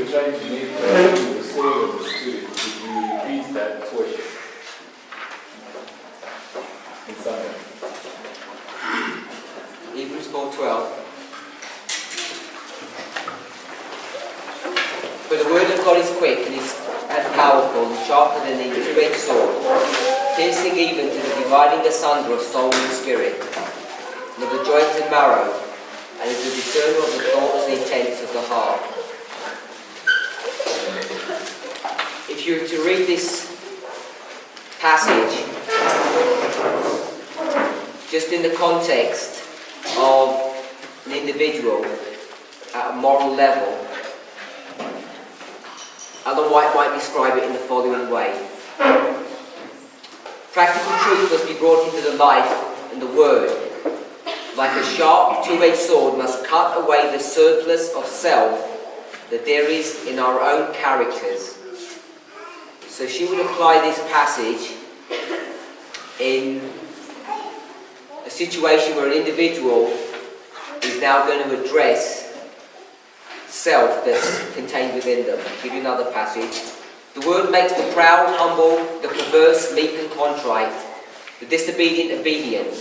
were trying to make the soul of the spirit, could you repeat that portion? In summary. Hebrews 4:12. For the word of God is quick and powerful and sharper than a two-edged sword, piercing even to the dividing asunder of soul and spirit, and of the joints and marrow, and is a discerner of the thoughts and intents of the heart. If you were to read this passage just in the context of an individual at a moral level, Ellen White might describe it in the following way. Practical truth must be brought into the light, and the word, like a sharp two-edged sword, must cut away the surplus of self that there is in our own characters. So she would apply this passage in a situation where an individual is now going to address self that's contained within them. I'll give you another passage. The word makes the proud humble, the perverse meek and contrite, the disobedient obedient.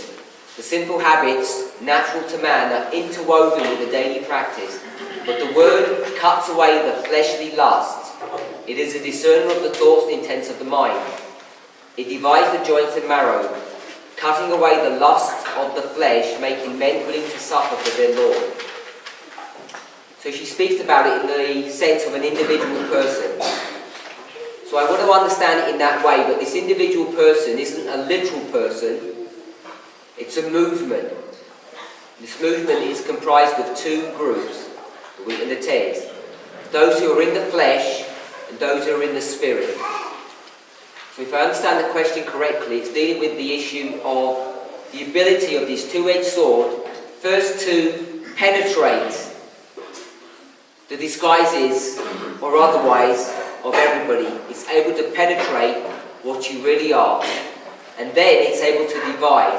The sinful habits natural to man are interwoven with the daily practice, but the word cuts away the fleshly lusts. It is a discerner of the thoughts and intents of the mind. It divides the joints and marrow, cutting away the lusts of the flesh, making men willing to suffer for their Lord. So she speaks about it in the sense of an individual person. So I want to understand it in that way, but this individual person isn't a literal person, it's a movement. This movement is comprised of two groups in the text. Those who are in the flesh and those who are in the spirit. So if I understand the question correctly, it's dealing with the issue of the ability of this two-edged sword first to penetrate the disguises or otherwise of everybody. It's able to penetrate what you really are, and then it's able to divide.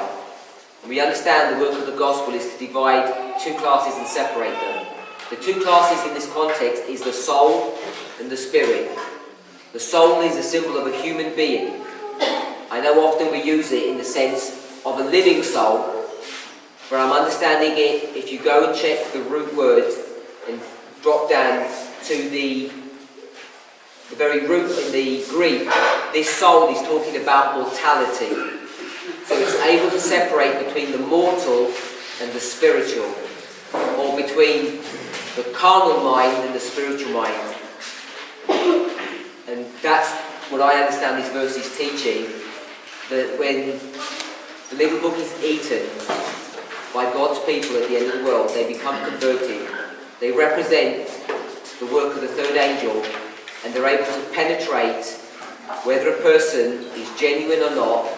And we understand the work of the gospel is to divide two classes and separate them. The two classes in this context is the soul and the spirit. The soul is a symbol of a human being. I know often we use it in the sense of a living soul, but I'm understanding it, if you go and check the root word and drop down to the very root in the Greek, this soul is talking about mortality. So it's able to separate between the mortal and the spiritual, or between the carnal mind and the spiritual mind. And that's what I understand this verse is teaching, that when the little book is eaten by God's people at the end of the world, they become converted. They represent the work of the third angel, and they're able to penetrate whether a person is genuine or not.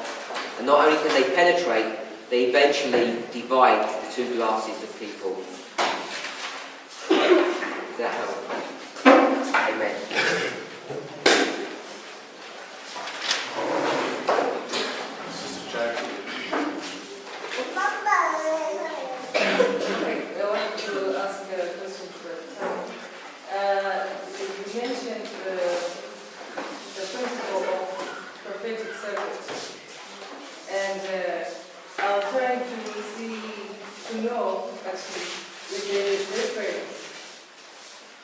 And not only can they penetrate, they eventually divide the two classes of people. Does that help? Amen.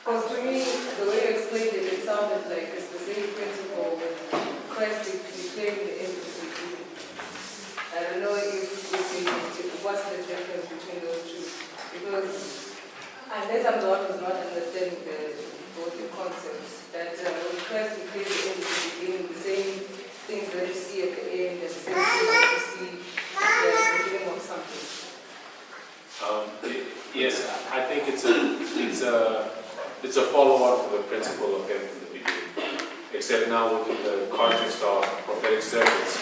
Because to me, the way you explained it, it sounded like it's the same principle when Christ declared the end of the beginning. I don't know what's the difference between those two. Because unless I'm the one who's not understanding both the concepts, that when Christ declared the end of the beginning, the same things that you see at the end, and the same things that you see at the beginning of something. Yes, I think it's a follow-on to the principle of end from the beginning. Except now within the context of prophetic circuits,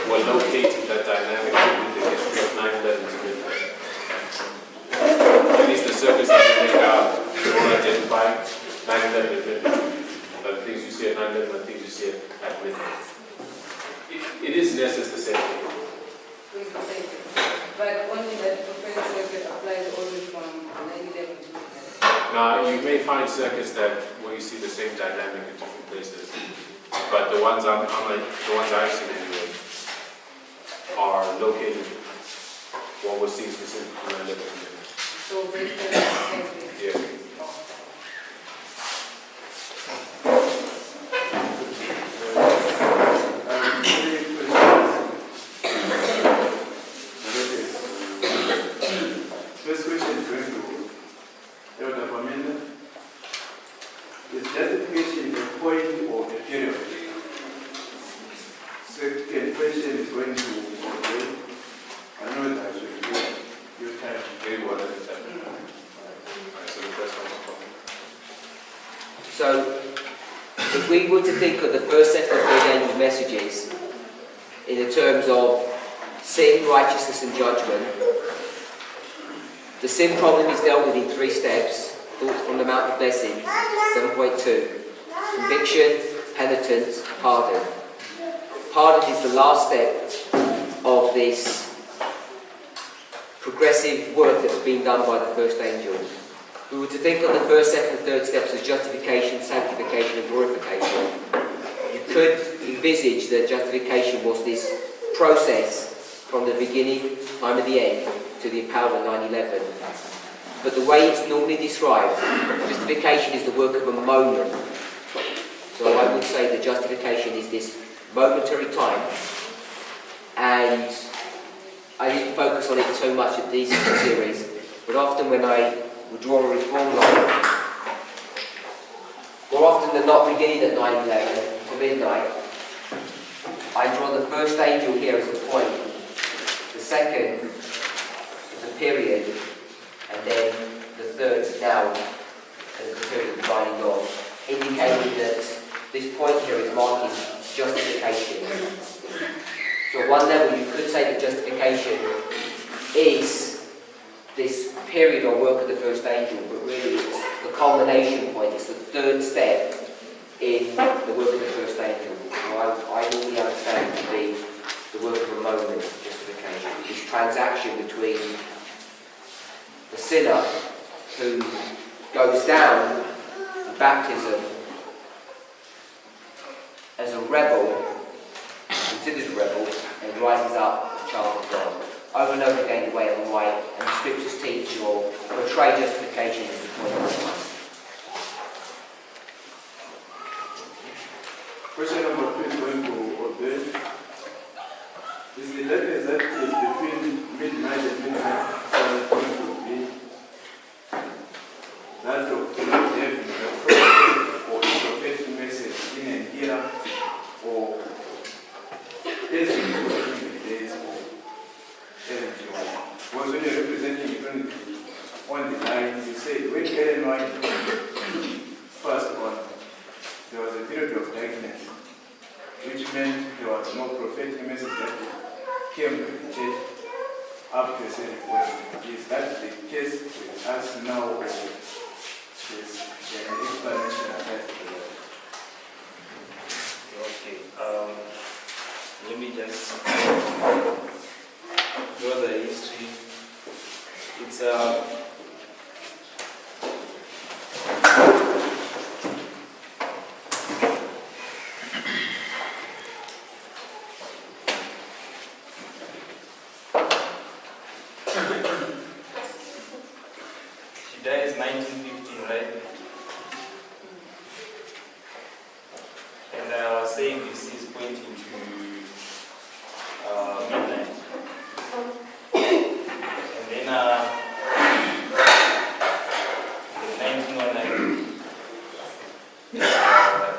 we're locating that dynamic within the history of 9/11 to midnight. At least the circuits that we make out will identify 9/11 at midnight. The things you see at 9/11 and things you see at midnight. It is in essence the same thing. It's the same thing. But only that prophetic circuit applies only from 9/11 to midnight. Now, you may find circuits that where we see the same dynamic in different places. But the ones I've seen anyway are located. What we're seeing specifically in the So based on the same thing. yeah. First question is going to Elder Parminder. Is justification a point or a period? Second question is going to Odell. I know that I should give you time. Maybe one at a time. Alright, so the first one is coming. So, if we were to think of the first set of the third angel's messages in the terms of sin, righteousness and judgment, the sin problem is dealt with in 3 steps. Thoughts from the Mount of Blessings, 7.2. Conviction, penitence, pardon. Pardon is the last step of this progressive work that's been done by the first angel. If we were to think of the first, second and third steps as justification, sanctification and glorification, you could envisage that justification was this process from the beginning, time of the end, to the empowerment 9/11. But the way it's normally described, justification is the work of a moment. So I would say that justification is this momentary time, and I didn't focus on it so much at this series, but often when I would draw a reform line, more often than not beginning at 9/11 to midnight, I draw the first angel here as a point, the second as a period, and then the third down as the period of dividing God, indicating that this point here is marking justification. So at one level you could say that justification is this period or work of the first angel, but really it's the culmination point, it's the third step in the work of the first angel. So I normally understand it to be the work of a moment, justification, this transaction between the sinner who goes down in baptism as a rebel, considered a rebel, and rises up a child of God. Over and over again, the way and the right, and the scriptures teach or portray justification as the point of life. Question number 2 is going to Odell. Is the letters that is between midnight and midnight going to be that of not having a prophet or a prophetic message in an era, or is it in the days of Ellen White? Because when you're representing eternity on the line, you say when Ellen White first born, there was a period of darkness, which meant there was no prophetic message that came to the church up to a certain point. Is that the case with us now, or is there an explanation attached to that? Okay, let me just draw the history. It's she dies 1915, right? And I was saying this is pointing to midnight. And then in 1909,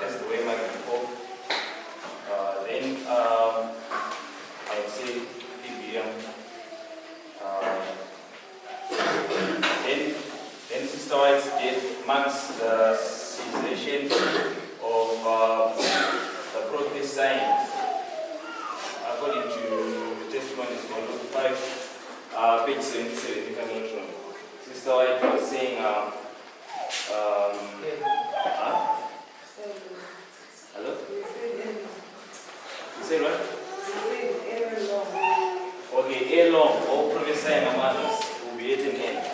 that's the way my people. Then I would say Biant. Then Sister White's death marks the cessation of the prophesying, according to the testimonies from Luke 5, page 77, if I'm not wrong. Sister White was saying, hello? You said what? Okay, ere long, all prophesying among us will be at an end.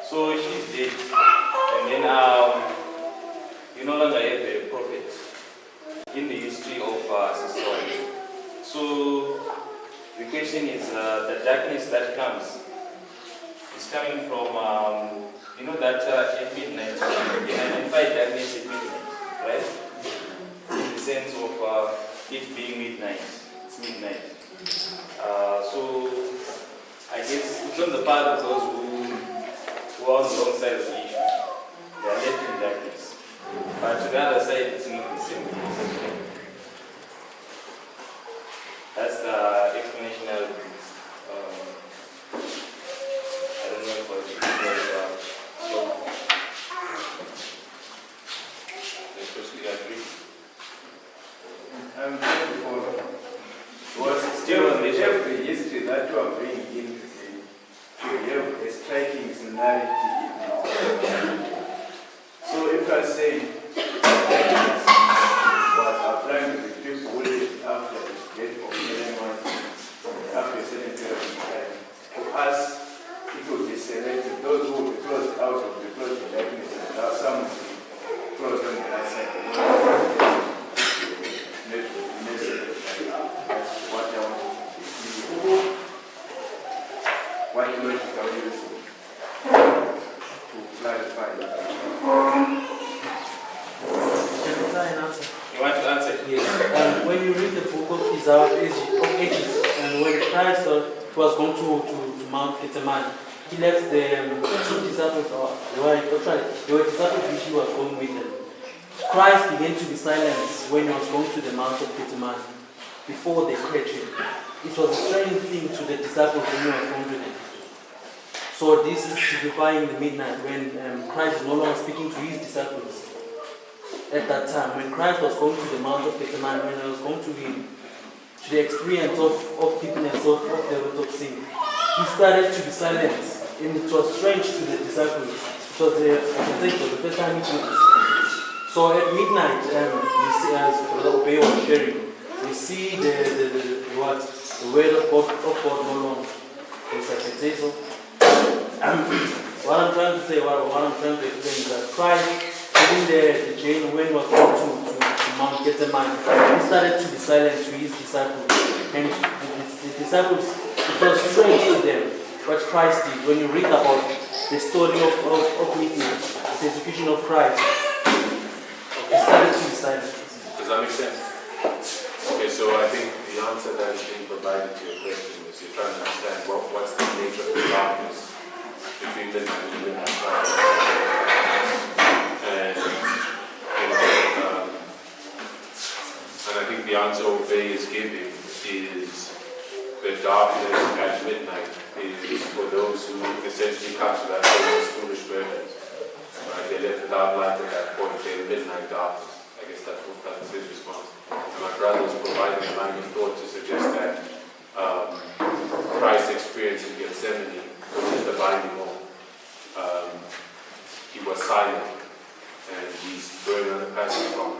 So she's dead. And then, no longer have a prophet in the history of society. So the question is, the darkness that comes is coming from, that at midnight, we identify darkness at midnight, right? In the sense of it being midnight. It's midnight. So I guess it's on the part of those who are on the wrong side of the issue. They are left in darkness. But to the other side, it's not the same. That's the explanation I don't know if especially agree. I'm trying to follow. Was still on the history that you are bringing in to have a striking similarity. So if I say was applying to the people who lived after the death of anyone after a certain period of time, to us it would be selected. Those who would be closed out of the closed darkness, and some would be closed on the other side. What I want to what logic are you using to clarify? You want to answer? Yes. When you read the book of Exodus, and when Christ was going to Mount Gethsemane, he left the two disciples, they were disciples which he was going with them. Christ began to be silent when he was going to the Mount of Gethsemane before they cried him. It was a strange thing to the disciples when he was going to them. So this is typifying the midnight when Christ is no longer speaking to his disciples. At that time, when Christ was going to the Mount of Gethsemane, when he was going to him, to the experience of fitness, of the root of sin, he started to be silent. And it was strange to the disciples. It was the first time he did this. So at midnight, we see, as Brother Obey was sharing, we see the word of God no longer. Yes, I can say so. What I'm trying to say, what I'm trying to explain is that Christ, within the chain, when he was going to Mount Gethsemane, he started to be silent to his disciples. And the disciples, it was strange to them what Christ did. When you read about the story of midnight, the execution of Christ, he started to be silent. Does that make sense? Okay, so I think the answer that is being provided to your question is you're trying to understand what's the nature of the darkness between midnight and midnight. And I think the answer Obey is giving is the darkness at midnight is for those who essentially come to that famous foolish virgins. Right? They left without light at that point, they're in midnight darkness. I guess that's his response. And my brother was providing a line of thought to suggest that Christ's experience in Gethsemane was the binding law. He was silent, and he's going on a passage from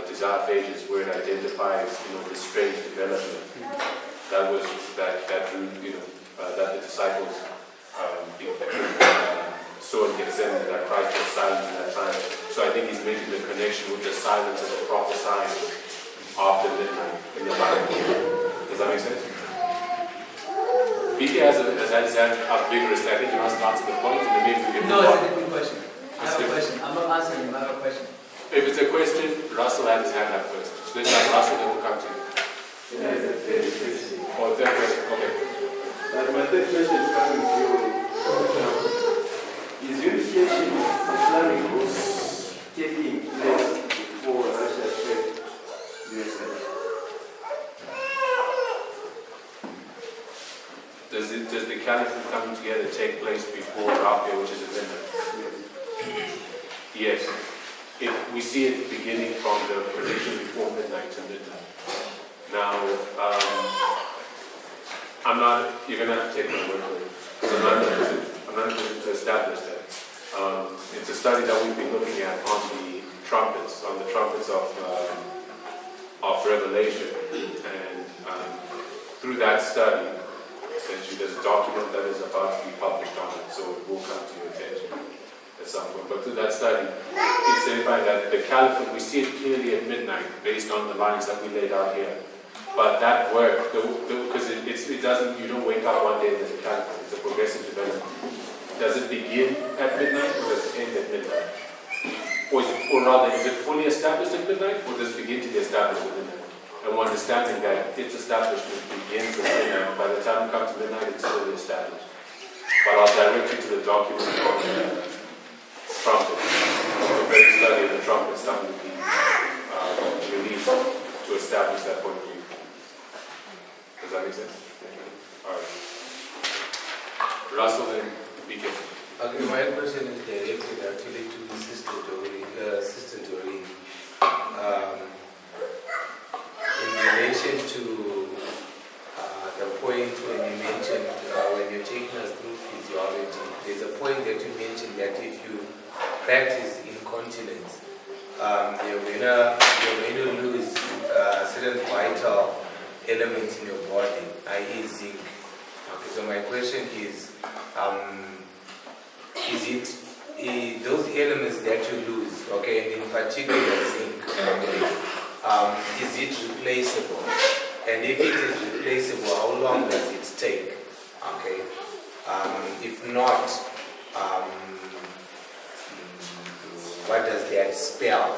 Desire of Ages where it identifies, the strange development that was that the disciples saw in Gethsemane, that Christ was silent in that time. So I think he's making the connection with the silence of the prophesying after midnight in the Bible. Does that make sense? BK has had his hand up vigorously. I think he wants to answer the point, and then maybe we can No, move it's on. a different question. I have a question. I'm not answering him. I have a question. If it's a question, Russell had his hand up first. So let's have Russell, then we'll come to you. There is a third question. Oh, third question. Okay. My third question is coming to you. Is unification Islamic groups taking place before Russia fled USA? Does the caliphate coming together take place before Rabbia, which is a midnight? Yes. We see it beginning from the prediction before midnight to midnight. Now, you're going to have to take my word for it, because I'm not going to establish that. It's a study that we've been looking at on the trumpets of Revelation, and through that study, essentially there's a document that is about to be published on it, so it will come to your attention at some point. But through that study, it signifying that the caliphate, we see it clearly at midnight based on the lines that we laid out here. But that work, because it doesn't, you don't wake up one day and there's a caliphate, it's a progressive development. Does it begin at midnight or does it end at midnight? Or rather, is it fully established at midnight or does it begin to be established at midnight? And we're understanding that its establishment begins at midnight. By the time it comes to midnight, it's fully established. But I'll direct you to the document on the trumpet, the very study of the trumpet starting to be released to establish that point of view. Does that make sense? All right. Russell and BK. Okay, my question is directed actually to the Sister Doreen. In relation to the point when you mentioned, when you're taking us through physiology, there's a point that you mentioned that if you practice incontinence, you're going to lose certain vital elements in your body, i.e. zinc. Okay, so my question is it those elements that you lose, okay, and in particular zinc, okay, is it replaceable? And if it is replaceable, how long does it take? Okay, if not, what does that spell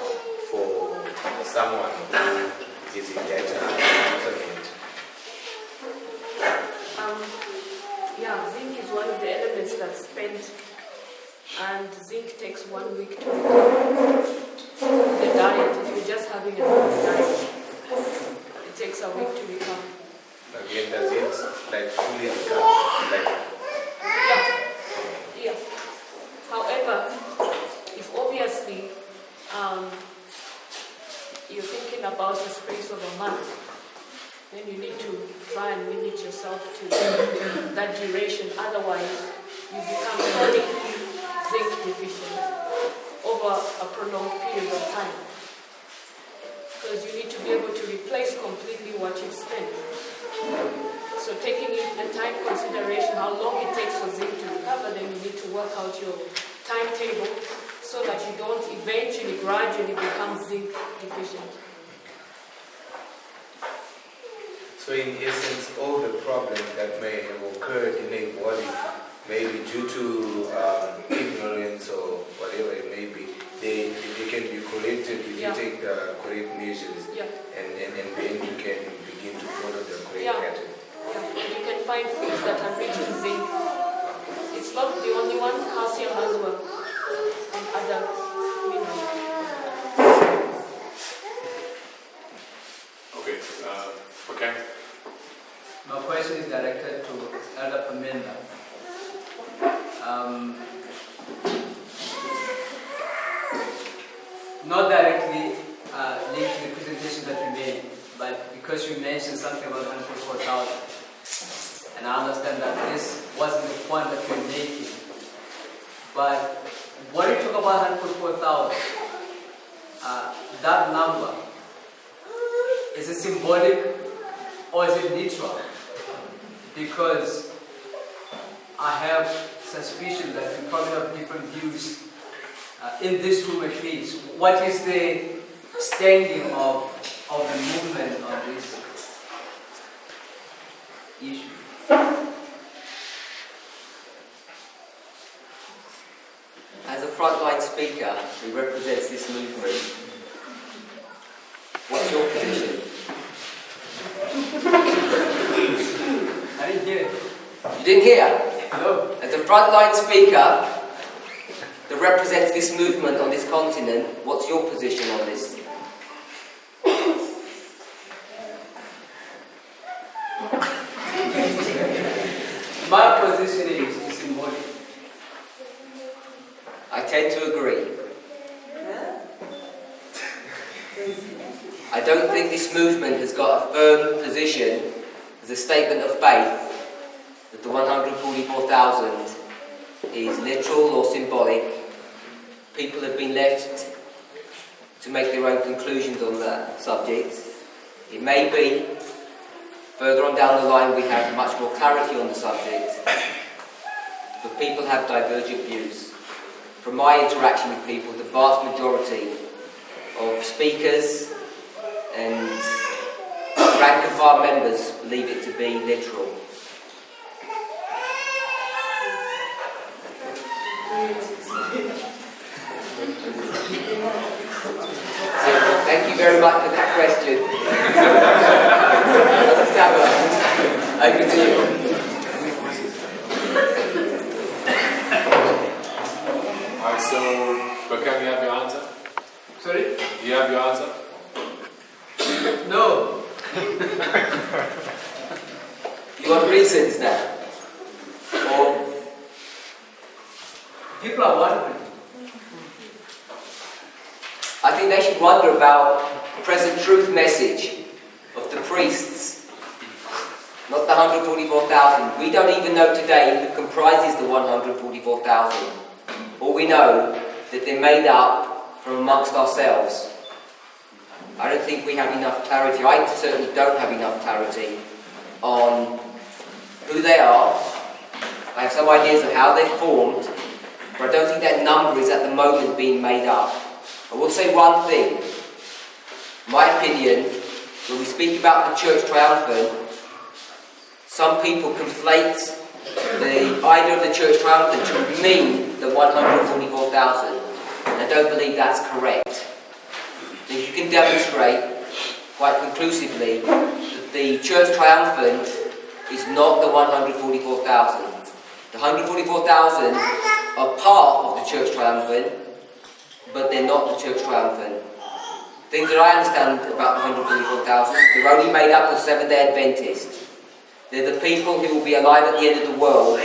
for someone who is in that predicament? Yeah, zinc is one of the elements that's spent, and zinc takes 1 week to recover. The diet, if you're just having a normal diet, it takes a week to recover. Again, does it like fully recover? Yeah. However, if obviously you're thinking about a space of a month, then you need to try and limit yourself to that duration. Otherwise, you become chronically zinc deficient over a prolonged period of time. Because you need to be able to replace completely what you've spent. So taking the time consideration, how long it takes for zinc to recover, then you need to work out your timetable so that you don't eventually, gradually become zinc deficient. So in essence, all the problems that may have occurred in a body, maybe due to ignorance or whatever it may be, they can be corrected if you take the correct measures, and then you can begin to follow the correct pattern. Yeah, and you can find foods that are rich in zinc. It's not the only one, calcium as well, and other minerals. Okay. Okay. My question is directed to Elder Parminder. Not directly linked to the presentation that you made, but because you mentioned something about 144,000, and I understand that this wasn't the point that you're making. But when you talk about 144,000, that number, is it symbolic or is it literal? Because I have suspicion that we probably have different views in this room at least. What is the standing of the movement on this issue? As a frontline speaker who represents this movement, what's your position? I didn't hear it. You didn't hear? No. As a frontline speaker that represents this movement on this continent, what's your position on this? My position is symbolic. I tend to agree. I don't think this movement has got a firm position as a statement of faith that the 144,000 is literal or symbolic. People have been left to make their own conclusions on that subject. It may be further on down the line we have much more clarity on the subject, but people have divergent views. from my interaction with people, the vast majority of speakers and rank and file members believe it to be literal. So, thank you very much for that question. Over to you. Alright, so, Bakam, you have your answer? Sorry? Do you have your answer? No. You want reasons now? Or People are wondering. I think they should wonder about the present truth message of the priests, not the 144,000. We don't even know today who comprises the 144,000. All we know that they're made up from amongst ourselves. I don't think we have enough clarity. I certainly don't have enough clarity on who they are. I have some ideas of how they're formed, but I don't think that number is at the moment being made up. I will say one thing. In my opinion, when we speak about the church triumphant, some people conflate the idea of the church triumphant to mean the 144,000. And I don't believe that's correct. If you can demonstrate quite conclusively that the church triumphant is not the 144,000. The 144,000 are part of the church triumphant, but they're not the church triumphant. Things that I understand about the 144,000, they're only made up of Seventh-day Adventists. They're the people who will be alive at the end of the world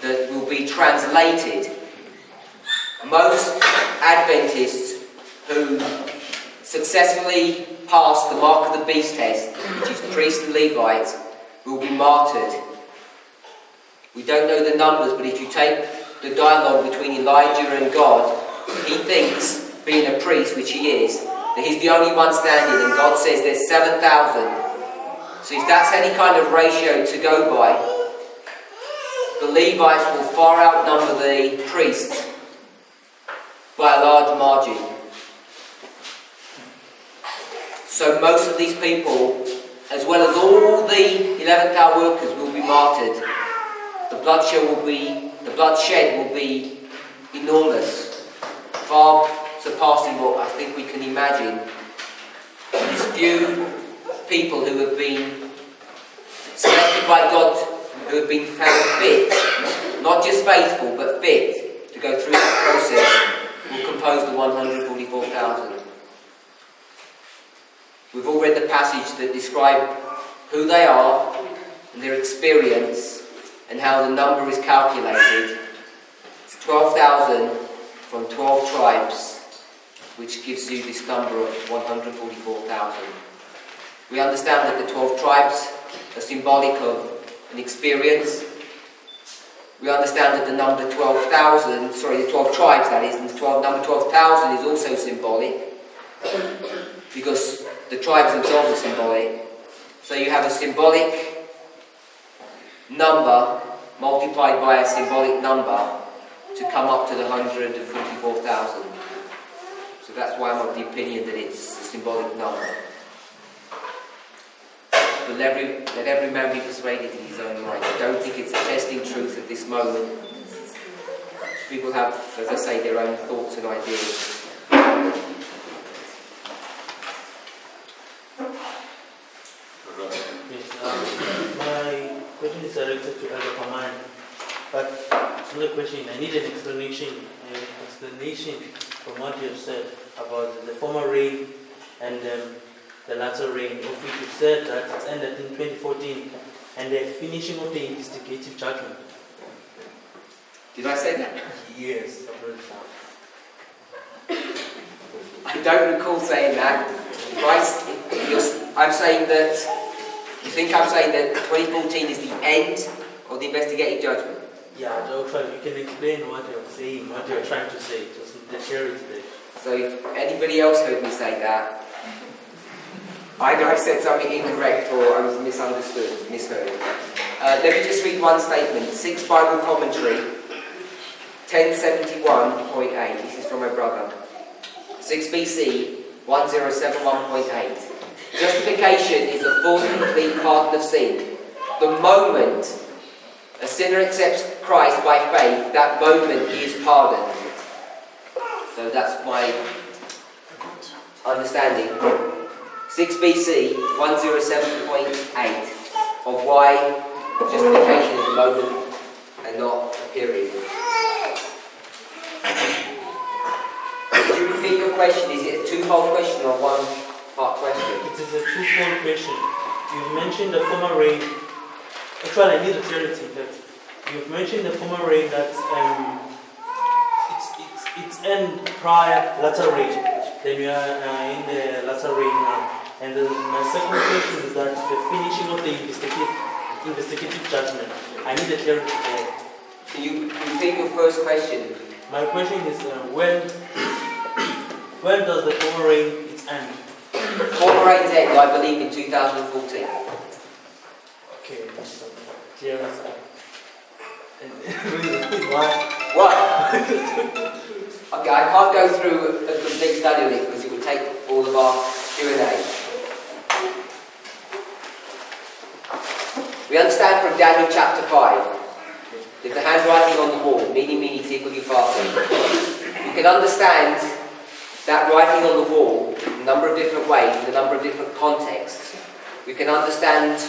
that will be translated. Most Adventists who successfully pass the mark of the beast test, which is priests and Levites, will be martyred. We don't know the numbers, but if you take the dialogue between Elijah and God, he thinks, being a priest, which he is, that he's the only one standing, and God says there's 7,000. So if that's any kind of ratio to go by, the Levites will far outnumber the priests by a large margin. So most of these people, as well as all the 11th hour workers, will be martyred. The bloodshed will be enormous, far surpassing what I think we can imagine. These few people who have been selected by God, who have been found fit, not just faithful, but fit to go through that process, will compose the 144,000. We've all read the passage that describe who they are and their experience and how the number is calculated. It's 12,000 from 12 tribes, which gives you this number of 144,000. We understand that the 12 tribes are symbolic of an experience. We understand that the number 12,000, the 12 tribes that is, and the number 12,000 is also symbolic, because the tribes themselves are symbolic. So you have a symbolic number multiplied by a symbolic number to come up to the 144,000. So that's why I'm of the opinion that it's a symbolic number. But let every man be persuaded in his own mind. I don't think it's a testing truth at this moment. People have, as I say, their own thoughts and ideas. Yes, my question is directed to Elder Parminder, but it's not a question. I need an explanation from what you have said about the former reign and the latter reign, of which you said that it ended in 2014 and the finishing of the investigative judgment. Did I say that? Yes, I've heard that. I don't recall saying that. I'm saying that, you think I'm saying that 2014 is the end of the investigative judgment? Yeah, you can explain what you're saying, what you're trying to say, just share it today. So if anybody else heard me say that, either I said something incorrect or I was misheard. Let me just read one statement. 6th Bible Commentary, 1071.8. This is from my brother. 6 BC 1071.8. Justification is the full and complete pardon of sin. The moment a sinner accepts Christ by faith, that moment he is pardoned. So that's my understanding. 6 BC 107.8 of why justification is a moment and not a period. Could you repeat your question? Is it a two-part question or a one-part question? It is a two-fold question. You've mentioned the former rain. Actually, I need a clarity that you've mentioned the former rain that it's end prior latter rain. Then we are in the latter rain now. And my second question is that the finishing of the investigative judgment. I need a clarity there. Can you repeat your first question? My question is when does the former rain its end? Former rain's end, I believe, in 2014. Okay, so clear as why? What? Okay, I can't go through a complete study on it because it would take all of our Q&A. We understand from Daniel chapter 5, there's the handwriting on the wall, mene, mene, tekel, upharsin. You can understand that writing on the wall in a number of different ways, in a number of different contexts. We can understand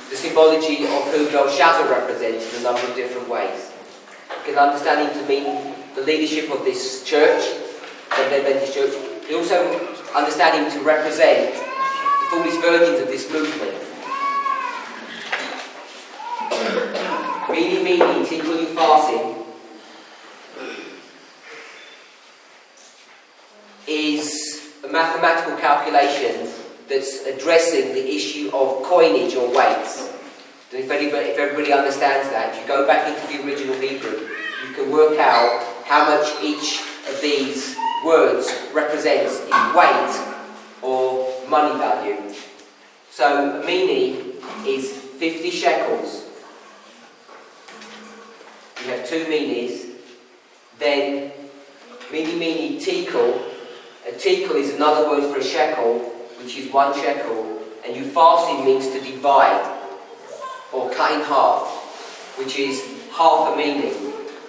the symbology of who Belshazzar represents in a number of different ways. We can understand him to mean the leadership of this church, the Adventist church. We also understand him to represent the foolish virgins of this movement. Mene, mene, tekel, upharsin is a mathematical calculation that's addressing the issue of coinage or weights. And if everybody understands that, if you go back into the original Hebrew, you can work out how much each of these words represents in weight or money value. So, mene is 50 shekels. You have two menes. Then, mene, mene, tekel. A tekel is another word for a shekel, which is 1 shekel. And upharsin means to divide or cut in half, which is half a mene.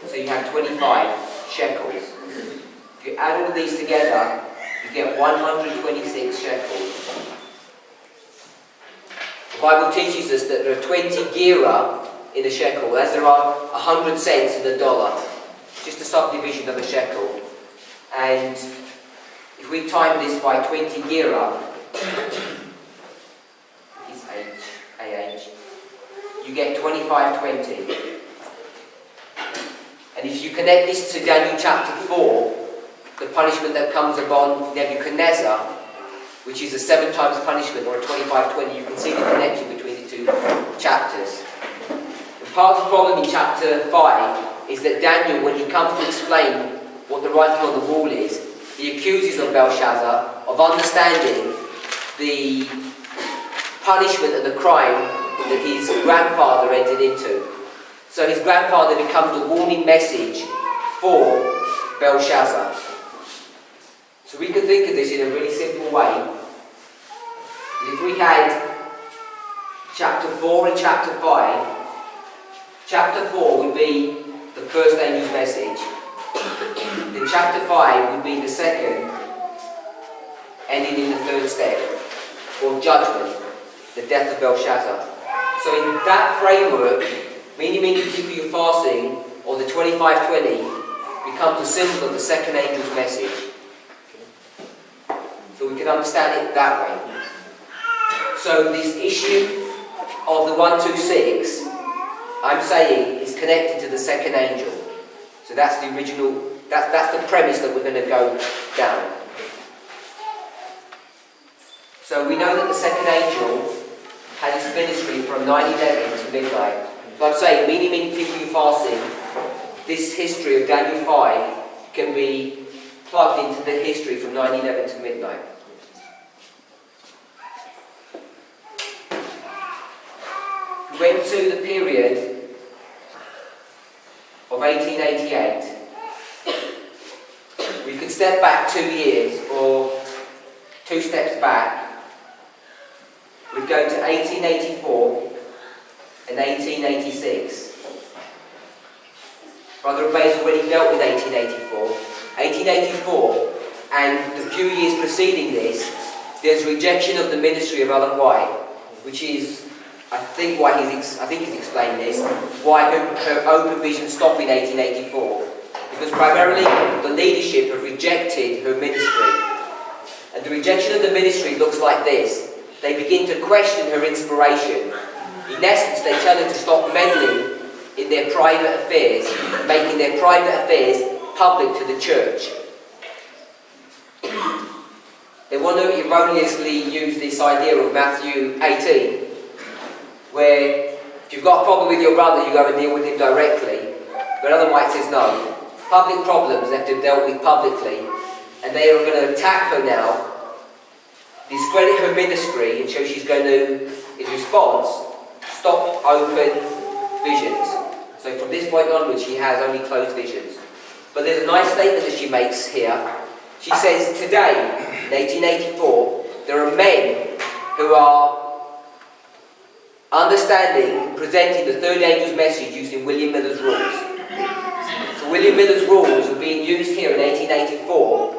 So you have 25 shekels. If you add all of these together, you get 126 shekels. The Bible teaches us that there are 20 gira in a shekel, as there are 100 cents in a dollar. Just a subdivision of a shekel. And if we time this by 20 gira, is AH, you get 2520. And if you connect this to Daniel chapter 4, the punishment that comes upon Nebuchadnezzar, which is a 7 times punishment or a 2520, you can see the connection between the two chapters. And part of the problem in chapter 5 is that Daniel, when he comes to explain what the writing on the wall is, he accuses of Belshazzar of understanding the punishment and the crime that his grandfather entered into. So his grandfather becomes the warning message for Belshazzar. So we can think of this in a really simple way. If we had chapter 4 and chapter 5, chapter 4 would be the first angel's message. Then chapter 5 would be the second, ending in the third step, or judgment, the death of Belshazzar. So in that framework, mene, mene, tekel, upharsin, or the 2520, becomes a symbol of the second angel's message. So we can understand it that way. So this issue of the 126, I'm saying, is connected to the second angel. So that's the original, that's the premise that we're going to go down. So we know that the second angel had his ministry from 9/11 to midnight. So I'm saying, mene, mene, tekel, upharsin, this history of Daniel 5 can be plugged into the history from 9/11 to midnight. We went to the period of 1888, we could step back 2 years or 2 steps back. We'd go to 1884 and 1886. Brother Obay's already dealt with 1884. 1884 and the few years preceding this, there's rejection of the ministry of Ellen White, which is, I think he's explained this, why her open vision stopped in 1884. Because primarily the leadership have rejected her ministry. And the rejection of the ministry looks like this. They begin to question her inspiration. In essence, they tell her to stop meddling in their private affairs, making their private affairs public to the church. They want to erroneously use this idea of Matthew 18, where if you've got a problem with your brother, you go and deal with him directly. But Ellen White says no. Public problems have to be dealt with publicly, and they are going to attack her now, discredit her ministry, and so she's going to, in response, stop open visions. So from this point onwards, she has only closed visions. But there's a nice statement that she makes here. She says, today, in 1884, there are men who are understanding, presenting the third angel's message using William Miller's rules. So William Miller's rules are being used here in 1884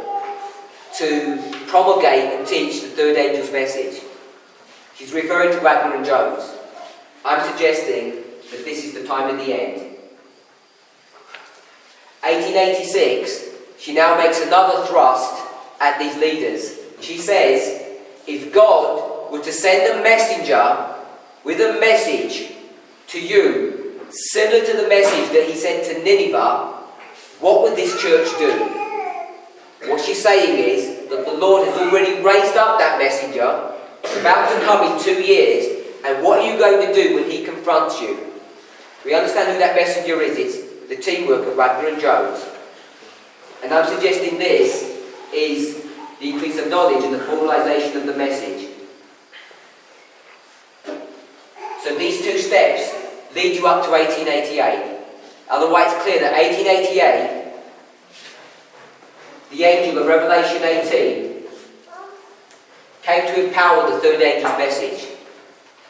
to promulgate and teach the third angel's message. She's referring to Wagner and Jones. I'm suggesting that this is the time of the end. 1886, she now makes another thrust at these leaders. She says, if God were to send a messenger with a message to you, similar to the message that he sent to Nineveh, what would this church do? What she's saying is that the Lord has already raised up that messenger, about to come in 2 years, and what are you going to do when he confronts you? We understand who that messenger is. It's the teamwork of Wagner and Jones. And I'm suggesting this is the increase of knowledge and the formalization of the message. So these 2 steps lead you up to 1888. Otherwise, it's clear that 1888, the angel of Revelation 18 came to empower the third angel's message.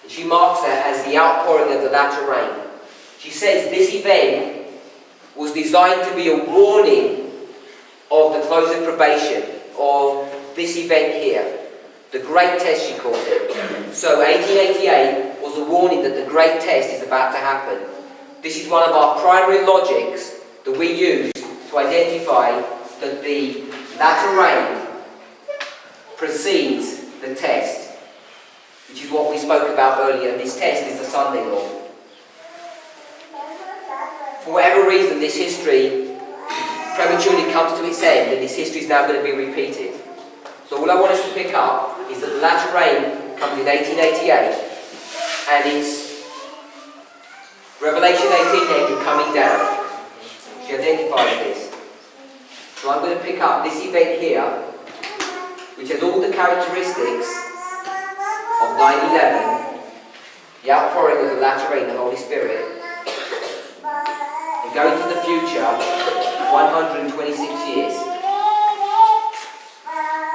And she marks that as the outpouring of the latter rain. She says this event was designed to be a warning of the close of probation, or this event here. The great test, she calls it. So 1888 was a warning that the great test is about to happen. This is one of our primary logics that we use to identify that the latter rain precedes the test, which is what we spoke about earlier. This test is the Sunday law. For whatever reason, this history prematurely comes to its end, and this history is now going to be repeated. So all I want us to pick up is that the latter rain comes in 1888, and it's Revelation 18 angel coming down. She identifies this. So I'm going to pick up this event here, which has all the characteristics of 9/11, the outpouring of the latter rain, the Holy Spirit, and go into the future 126 years.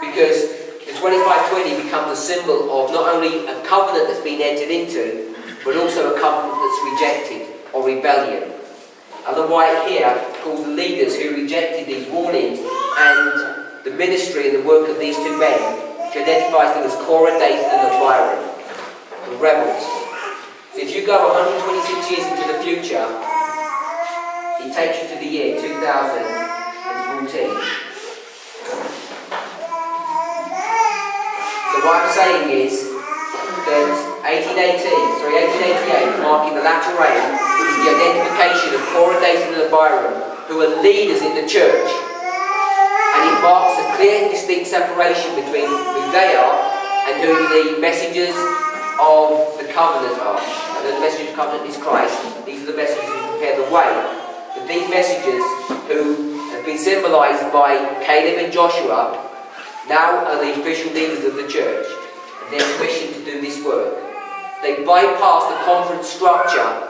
Because the 2520 becomes a symbol of not only a covenant that's been entered into, but also a covenant that's rejected, or rebellion. Ellen White here calls the leaders who rejected these warnings and the ministry and the work of these 2 men. She identifies them as Korah, Dathan and Abiram, the rebels. So if you go 126 years into the future, it takes you to the year 2014. So what I'm saying is that 1888, marking the latter rain, is the identification of Korah, Dathan and Abiram, who are leaders in the church. And it marks a clear, distinct separation between who they are and who the messengers of the covenant are. And the messengers of the covenant is Christ. These are the messengers who prepare the way. But these messengers, who have been symbolized by Caleb and Joshua, now are the official leaders of the church. And they're commissioned to do this work. They bypass the conference structure.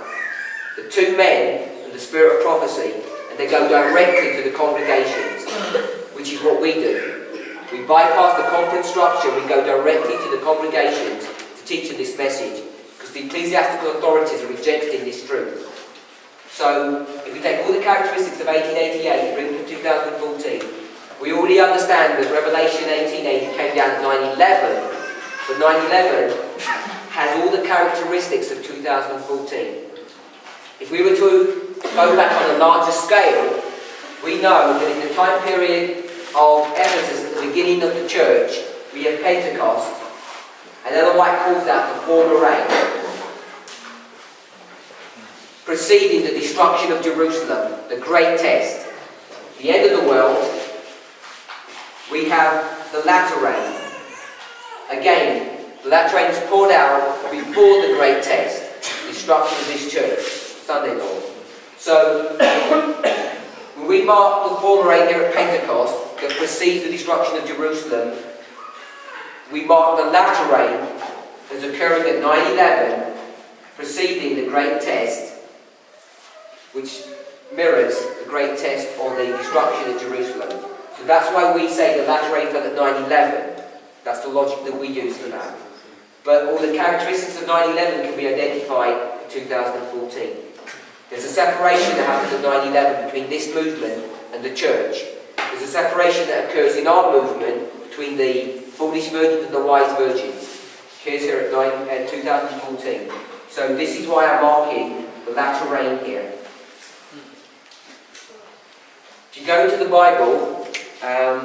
The 2 men, and the spirit of prophecy, and they go directly to the congregations, which is what we do. We bypass the conference structure, we go directly to the congregations to teach them this message, because the ecclesiastical authorities are rejecting this truth. So, if we take all the characteristics of 1888, bring them to 2014, we already understand that Revelation 18:8 came down at 9/11, but 9/11 has all the characteristics of 2014. If we were to go back on a larger scale, we know that in the time period of Ephesus at the beginning of the church, we have Pentecost, and Ellen White calls that the former rain, preceding the destruction of Jerusalem, the great test. The end of the world, we have the latter rain. Again, the latter rain is poured out before the great test, destruction of this church, Sunday law. So, when we mark the former rain here at Pentecost, that precedes the destruction of Jerusalem, we mark the latter rain as occurring at 9/11, preceding the great test, which mirrors the great test or the destruction of Jerusalem. So that's why we say the latter rain fell at 9/11. That's the logic that we use for that. But all the characteristics of 9/11 can be identified in 2014. There's a separation that happens at 9/11 between this movement and the church. There's a separation that occurs in our movement between the foolish virgins and the wise virgins. Occurs here at 2014. So this is why I'm marking the latter rain here. If you go into the Bible, let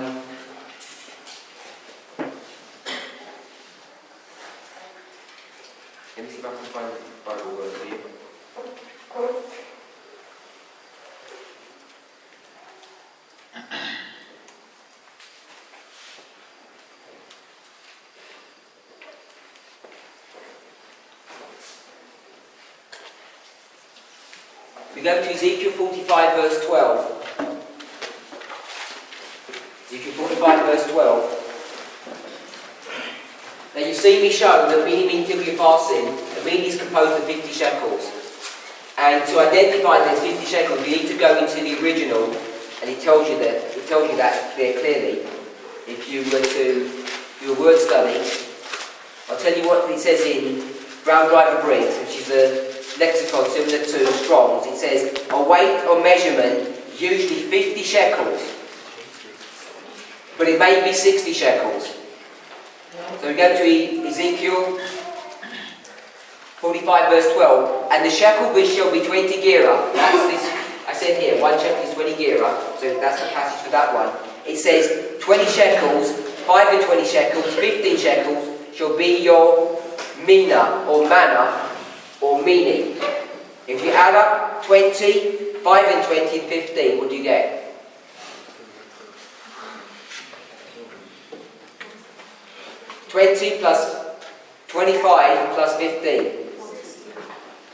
me see if I can find the Bible word for you. We go to Ezekiel 45 verse 12. Ezekiel 45 verse 12. Now you see me show that meaning farsin, the meaning is composed of 50 shekels. And to identify there's 50 shekels, you need to go into the original, and it tells you that there clearly. If you were to do a word study, I'll tell you what it says in Brown Driver Briggs, which is a lexicon similar to Strong's. It says a weight or measurement usually 50 shekels, but it may be 60 shekels. So we go to Ezekiel 45 verse 12, and the shekel which shall be 20 gera. That's this, I said here, 1 shekel is 20 gera, so that's the passage for that one. It says 20 shekels, 5 and 20 shekels, 15 shekels shall be your mina or manna or meaning. If you add up 20, 5 and 20 and 15, what do you get? $20 plus 25 plus 15.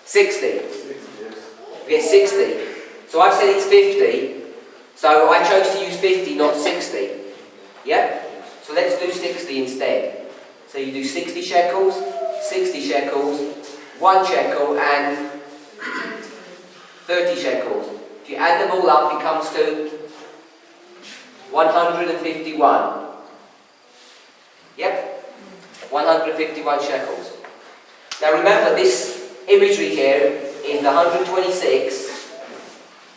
60. You get 60. So I've said it's 50. So I chose to use 50, not 60. Yeah? So let's do 60 instead. So you do 60 shekels, 1 shekel, and 30 shekels. If you add them all up, it comes to 151. Yep? 151 shekels. Now remember, this imagery here is the 126,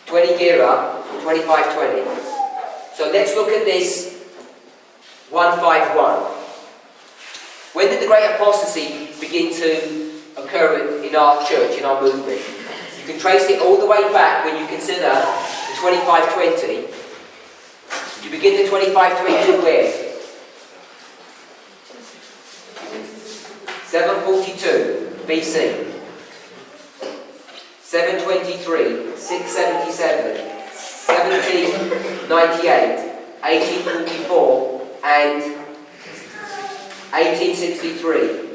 20 gera, 2520. So let's look at this 151. When did the great apostasy begin to occur in our church, in our movement? You can trace it all the way back when you consider the 2520. You begin the 2520 where? 742 BC. 723, 677, 1798, 1844, and 1863.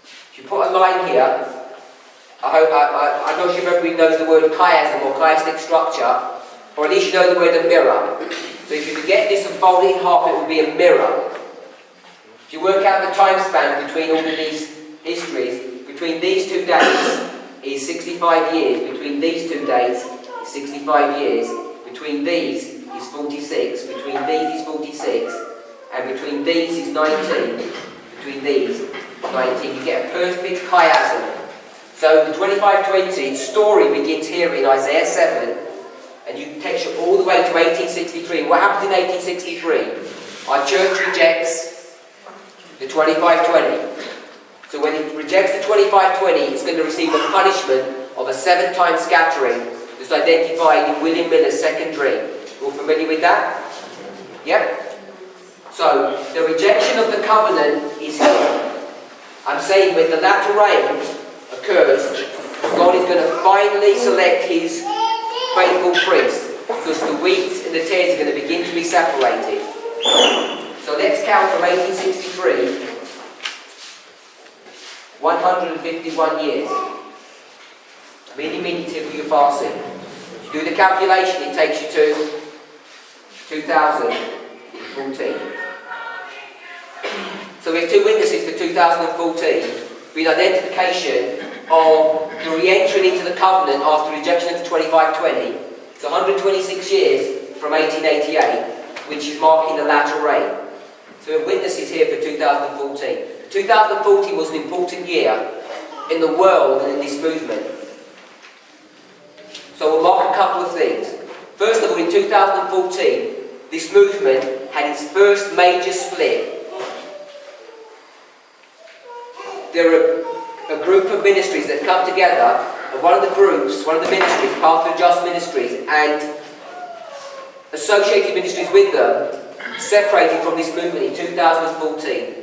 If you put a line here, I'm not sure if everybody knows the word chiasm or chiastic structure, or at least you know the word a mirror. So if you could get this and fold it in half, it would be a mirror. If you work out the time span between all of these histories, between these 2 days, is 65 years. Between these two dates is 65 years. Between these is 46. Between these is 46. And between these is 19. Between these is 19. You get a perfect chiasm. So the 2520 story begins here in Isaiah 7, and you takes you all the way to 1863. What happens in 1863? Our church rejects the 2520. So when it rejects the 2520, it's going to receive a punishment of a 7-time scattering that's identified in William Miller's second dream. You all familiar with that? Yep. So the rejection of the covenant is here. I'm saying when the latter rain occurs, God is going to finally select his faithful priests, because the wheat and the tares are going to begin to be separated. So let's count from 1863, 151 years. Mini till you're passing. Do the calculation, it takes you to 2014. So we have two witnesses for 2014 with identification of the re-entry into the covenant after rejection of the 2520. It's 126 years from 1888, which is marking the latter rain. So we have witnesses here for 2014. 2014 was an important year in the world and in this movement. So we'll mark a couple of things. First of all, in 2014, this movement had its first major split. There are a group of ministries that come together, and one of the ministries, Path to Just Ministries, and associated ministries with them, separated from this movement in 2014.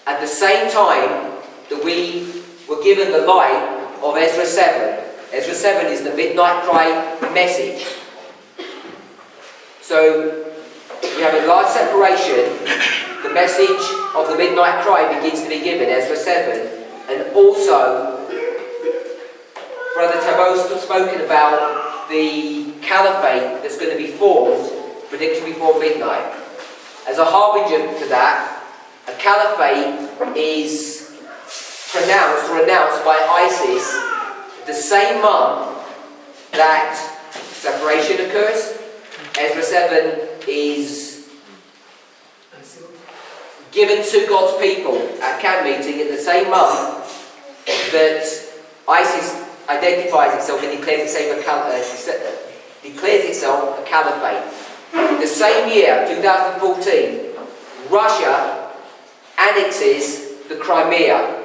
At the same time that we were given the light of Ezra 7. Ezra 7 is the midnight cry message. So we have a large separation. The message of the midnight cry begins to be given, Ezra 7. And also, Brother Tabos has spoken about the caliphate that's going to be formed, predicted before midnight. As a harbinger to that, a caliphate is pronounced or announced by ISIS the same month that separation occurs. Ezra 7 is given to God's people at camp meeting in the same month that ISIS identifies itself and declares itself a caliphate. The same year, 2014, Russia annexes the Crimea.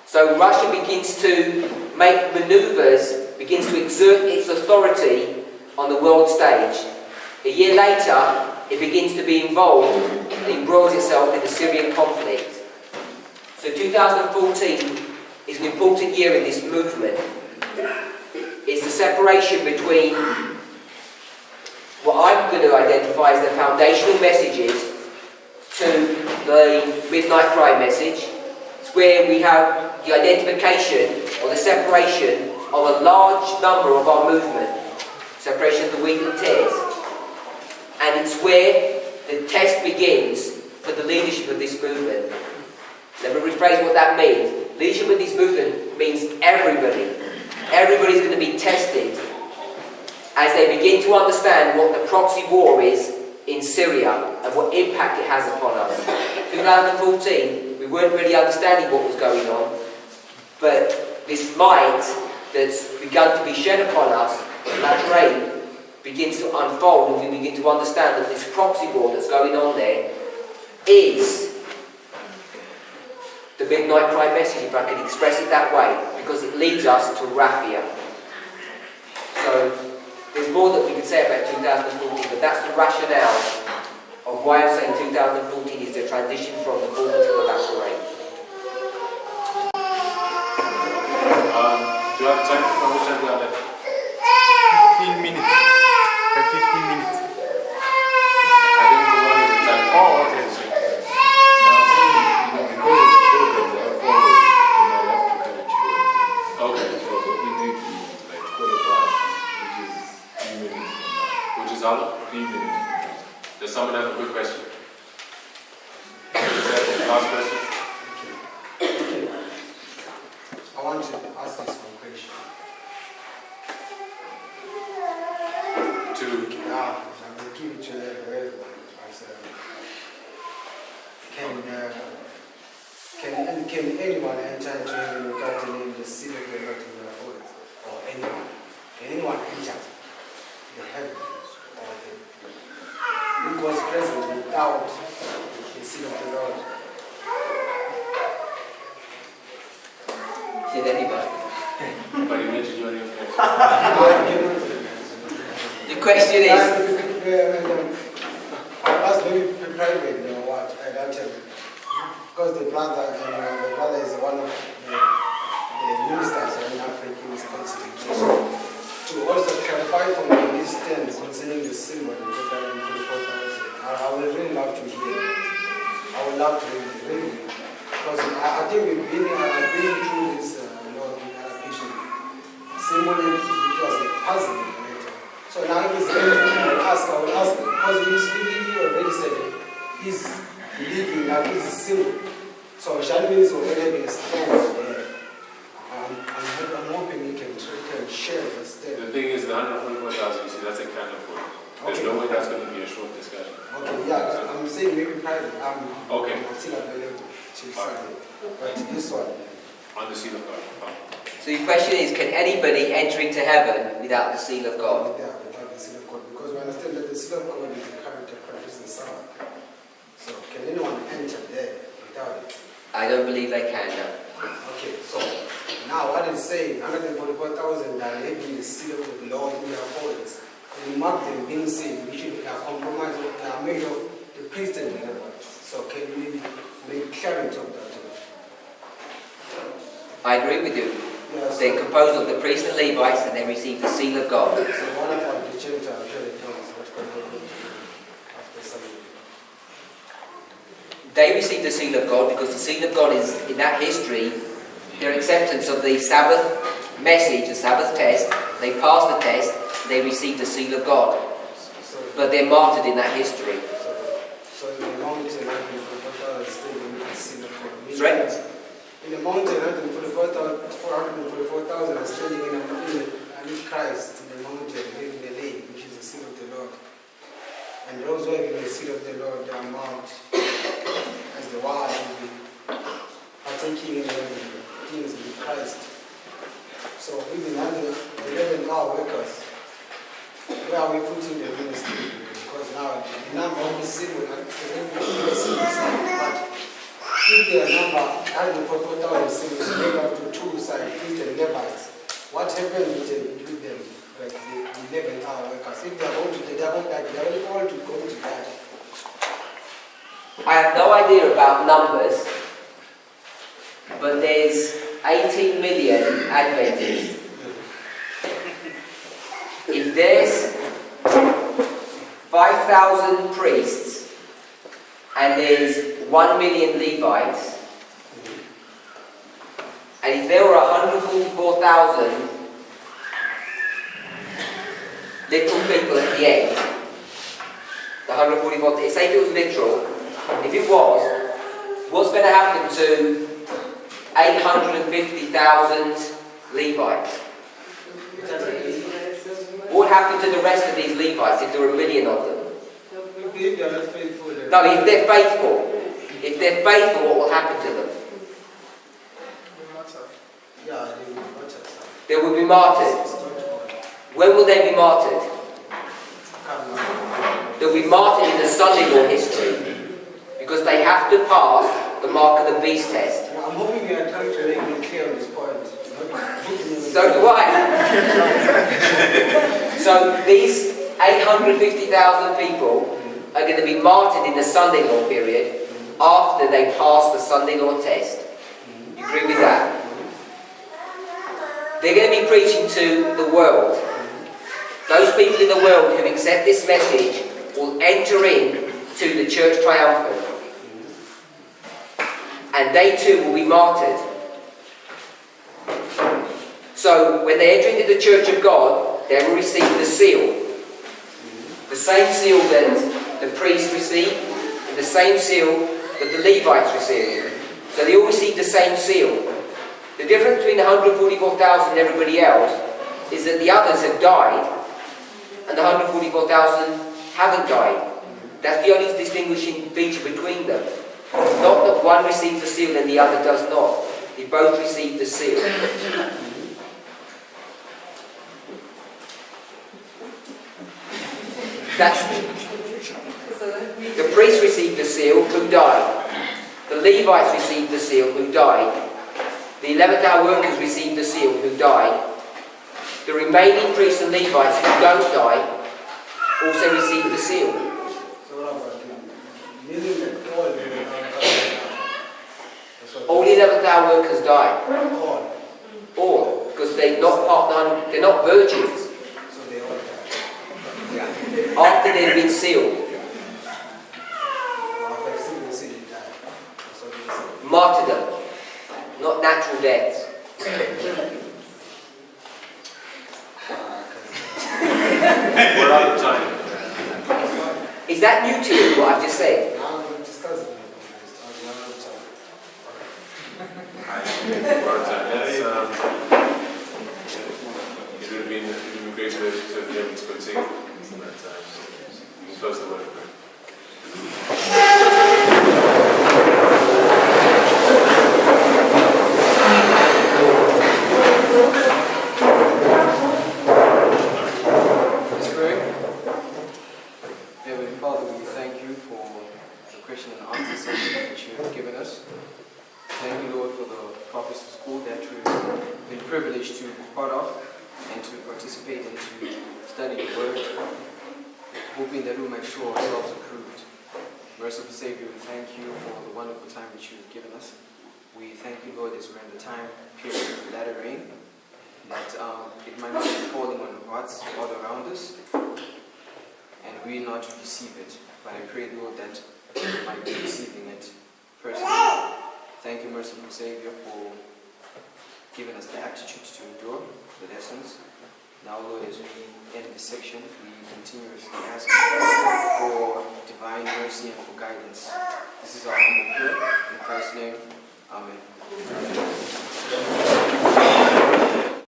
So Russia begins to make maneuvers, begins to exert its authority on the world stage. A year later, it begins to be involved and embroils itself in the Syrian conflict. So 2014 is an important year in this movement. It's the separation between what I'm going to identify as the foundational messages to the midnight cry message. It's where we have the identification or the separation of a large number of our movement. Separation of the wheat and tares. And it's where the test begins for the leadership of this movement. Let me rephrase what that means. Leadership of this movement means everybody. Everybody's going to be tested as they begin to understand what the proxy war is in Syria and what impact it has upon us. 2014, we weren't really understanding what was going on, but this light that's begun to be shed upon us, that rain, begins to unfold, and we begin to understand that this proxy war that's going on there is the midnight cry message, if I can express it that way, because it leads us to Raphia. So there's more that we can say about 2014, but that's the rationale of why I'm saying 2014 is the transition from the former to the latter rain. Do you have time for which we are left? 15 minutes. 15 minutes. I think the one is the time. Oh, okay. Okay, so what we did is like quarter past, which is 3 minutes from now. Which is how long? 3 minutes. Does someone have a quick question? Last question? I want to ask this to, Yeah, I will give it to everyone. Can anyone enter into heaven without the name, the seal of the Lord in their forehead? Or anyone? Can anyone enter the heaven or the who was present without the seal of the Lord? Did anybody? but you mentioned your name first. The question is, I must maybe private, you know what? I don't tell you. Because the brother is one of the ministers in African Council. To also clarify from the stand concerning the symbol of the 44,000, I would really love to hear. I would love to really. Because I think I've been through this symbol, it was a puzzle. So now if it's I will ask him, because he already said it, he's believing that this is symbol. So Shalmi is already strong there. I'm hoping he can share the step. The thing is, the 144,000, you see, that's a kind of word. There's no way that's going to be a short discussion. Okay, yeah, I'm saying maybe private. Okay. I'm still available to say. But this one. On the seal of God. so the question is, can anybody enter into heaven without the seal of God? Yeah, without the seal of God. Because we understand that the seal of God is the character of Christ the Son. So can anyone enter there without it? I don't believe they can, no. Okay, so now what is saying, 144,000 are having the seal of the Lord in their foreheads. And mark them being sealed, which are compromised, they are made of the priest and the Levites. So can we make clarity of that? I agree with you. Yes. They're composed of the priests and Levites, and they receive the seal of God. So one of our teachers, I'm sure it knows what we're going to do after Sunday. They receive the seal of God because the seal of God is, in that history, their acceptance of the Sabbath message, the Sabbath test. They pass the test, they receive the seal of God. But they're martyred in that history. So in the mountain, 144,000 is still in the seal of God. Right? In the mountain, 444,000 are standing in Christ, in the mountain, living the lake, which is the seal of the Lord. And those who have the seal of the Lord are marked as the one who will be partaking in the things with Christ. So even under the 11-hour workers, where are we putting the ministry? Because now the number of the seal will not be if their number 144,000 seals made up to two sides, priests and Levites, what happens with them, like the 11-hour workers? If they are going to die, they are all to go to die. I have no idea about numbers, but there's 18 million Adventists. If there's 5,000 priests and there's 1 million Levites, and if there were 144,000 little people at the end, the 144,000, say if it was literal, if it was, what's going to happen to 850,000 Levites? What happened to the rest of these Levites if there were a million of them? If they are not faithful, No, if they're faithful. If they're faithful, what will happen to them? yeah, they will watch us. They will be martyred. When will they be martyred? They'll be martyred in the Sunday law history because they have to pass the mark of the beast test. I'm hoping you are trying to make me clear on this point. So do I. So these 850,000 people are going to be martyred in the Sunday law period after they pass the Sunday law test. You agree with that? They're going to be preaching to the world. Those people in the world who accept this message will enter in to the church triumphant. And they too will be martyred. So when they enter into the church of God, they will receive the seal. The same seal that the priests receive, and the same seal that the Levites receive. So they all receive the same seal. The difference between the 144,000 and everybody else is that the others have died, and the 144,000 64,000 haven't died. That's the only distinguishing feature between them. Not that one receives the seal and the other does not. They both receive the seal. That's the priests received the seal who died. The Levites received the seal who died. The 11th hour workers received the seal who died. The remaining priests and Levites who don't die also received the seal. So what about meaning that all the All the 11th hour workers died. all, All. Because they're not virgins. so they all die. After they've been sealed. After still they say they die. That's what they say. Martyrdom. Not natural deaths. We're out of time. Is that new to you, what I've just said? Now we're discussing it. We're out of time. It would have been great to have been able to continue from that time. We'll close the word. Heavenly Father, we thank you for the question and answer session that you have given us. Thank you, Lord, for the prophecy school that we've been privileged to be part of and to participate and to study the word, hoping that we might show ourselves approved. Merciful Savior, we thank you for the wonderful time that you have given us. We thank you, Lord, as we're in the time period of the latter rain, that it might not be falling on hearts all around us, and we not to receive it. But I pray, Lord, that we might be receiving it personally. Thank you, merciful Savior, for giving us the aptitude to endure the lessons. Now, Lord, as we end this section, we continuously ask for divine mercy and for guidance. This is our humble prayer. In Christ's name, Amen.